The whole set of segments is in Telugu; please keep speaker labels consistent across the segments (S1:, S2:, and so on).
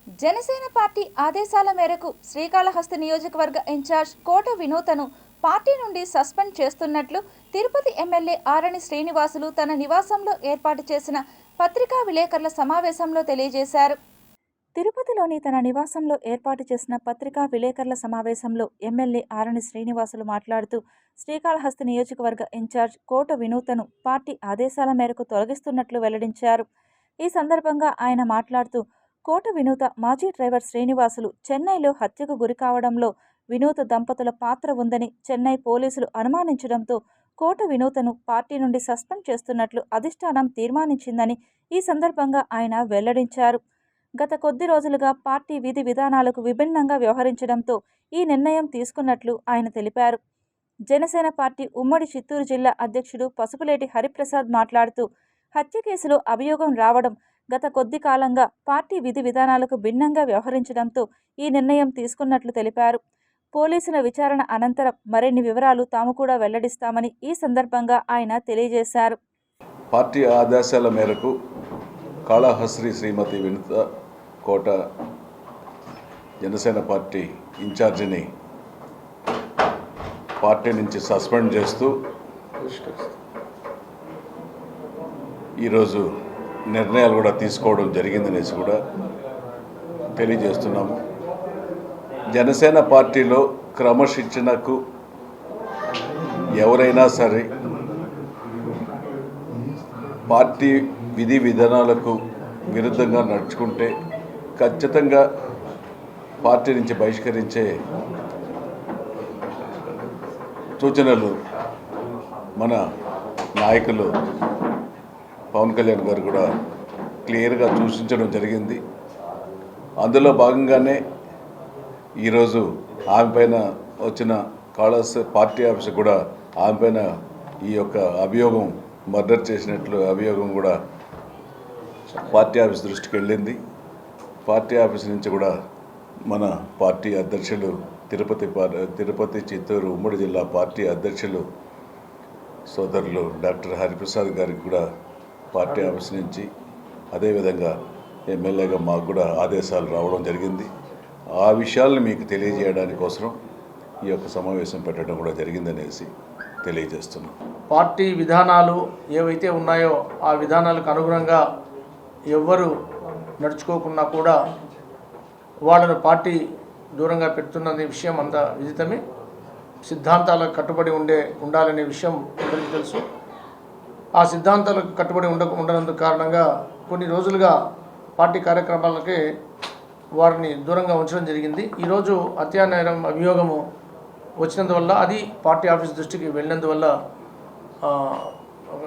S1: జనసేన పార్టీ ఆదేశాల మేరకు శ్రీకాళహస్తి నియోజకవర్గ ఇన్ఛార్జ్ కోట వినూతను పార్టీ నుండి సస్పెండ్ చేస్తున్నట్లు తిరుపతి ఎమ్మెల్యే ఆరణి శ్రీనివాసులు తన నివాసంలో ఏర్పాటు చేసిన పత్రికా విలేకరుల సమావేశంలో తెలియజేశారు. తిరుపతిలోని తన నివాసంలో ఏర్పాటు చేసిన పత్రికా విలేకరుల సమావేశంలో ఎమ్మెల్యే ఆరణి శ్రీనివాసులు మాట్లాడుతూ శ్రీకాళహస్తి నియోజకవర్గ ఇన్ఛార్జ్ కోట వినూతను పార్టీ ఆదేశాల మేరకు తొలగిస్తున్నట్లు వెల్లడించారు. ఈ సందర్భంగా ఆయన మాట్లాడుతూ కోట వినూత మాజీ డ్రైవర్ శ్రీనివాసులు చెన్నైలో హత్యకు గురి కావడంలో వినూత దంపతుల పాత్ర ఉందని చెన్నై పోలీసులు అనుమానించడంతో కోట వినూతను పార్టీ నుండి సస్పెండ్ చేస్తున్నట్లు అధిష్టానం తీర్మానించిందని ఈ సందర్భంగా ఆయన వెల్లడించారు. గత కొద్ది రోజులుగా పార్టీ విధి విధానాలకు విభిన్నంగా వ్యవహరించడంతో ఈ నిర్ణయం తీసుకున్నట్లు ఆయన తెలిపారు. జనసేన పార్టీ ఉమ్మడి చిత్తూరు జిల్లా అధ్యక్షుడు పసుపులేటి హరిప్రసాద్ మాట్లాడుతూ హత్య కేసులో అభియోగం రావడం గత కొద్ది కాలంగా పార్టీ విధి విధానాలకు భిన్నంగా వ్యవహరించడంతో ఈ నిర్ణయం తీసుకున్నట్లు తెలిపారు. పోలీసుల విచారణ అనంతరం మరిన్ని వివరాలు తాము కూడా వెల్లడిస్తామని ఈ సందర్భంగా ఆయన తెలియజేశారు.
S2: పార్టీ ఆదేశాల మేరకు కాళహస్తి శ్రీమతి వినూత కోట జనసేన పార్టీ ఇన్ఛార్జిని పార్టీ నుంచి సస్పెండ్ చేస్తూ ఈరోజు నిర్ణయాలు కూడా తీసుకోవడం జరిగిందనేసి కూడా తెలియజేస్తున్నాము. జనసేన పార్టీలో క్రమశిక్షణకు ఎవరైనా సరే పార్టీ విధి విధానాలకు విరుద్ధంగా నడుచుకుంటే ఖచ్చితంగా పార్టీ నుంచి బహిష్కరించే సూచనలు మన నాయకులు పవన్ కళ్యాణ్ గారు కూడా క్లియర్గా సూచించడం జరిగింది. అందులో భాగంగానే ఈరోజు ఆమె పైన వచ్చిన కాళహస్తి పార్టీ ఆఫీస్ కూడా ఆమె పైన ఈ యొక్క అభియోగం మర్డర్ చేసినట్లు అభియోగం కూడా పార్టీ ఆఫీస్ దృష్టికి వెళ్ళింది. పార్టీ ఆఫీస్ నుంచి కూడా మన పార్టీ అధ్యక్షులు తిరుపతి చిత్తూరు ఉమ్మడి జిల్లా పార్టీ అధ్యక్షులు సోదరులు డాక్టర్ హరిప్రసాద్ గారికి కూడా పార్టీ ఆఫీస్ నుంచి అదేవిధంగా ఎమ్మెల్యేగా మాకు కూడా ఆదేశాలు రావడం జరిగింది. ఆ విషయాలను మీకు తెలియజేయడానికి కోసం ఈ యొక్క సమావేశం పెట్టడం కూడా జరిగిందనేసి తెలియజేస్తున్నాం.
S3: పార్టీ విధానాలు ఏవైతే ఉన్నాయో ఆ విధానాలకు అనుగుణంగా ఎవ్వరు నడుచుకోకున్నా కూడా వాళ్ళను పార్టీ దూరంగా పెడుతున్న విషయం అంతా విదితమే. సిద్ధాంతాలకు కట్టుబడి ఉండాలనే విషయం అందరికీ తెలుసు. ఆ సిద్ధాంతాలకు కట్టుబడి ఉండనందుకు కారణంగా కొన్ని రోజులుగా పార్టీ కార్యక్రమాలకి వారిని దూరంగా ఉంచడం జరిగింది. ఈరోజు హత్యానేరం అభియోగము వచ్చినందువల్ల అది పార్టీ ఆఫీస్ దృష్టికి వెళ్ళినందువల్ల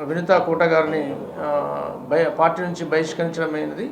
S3: వినూత కోట గారిని పార్టీ నుంచి బహిష్కరించడం అయినది.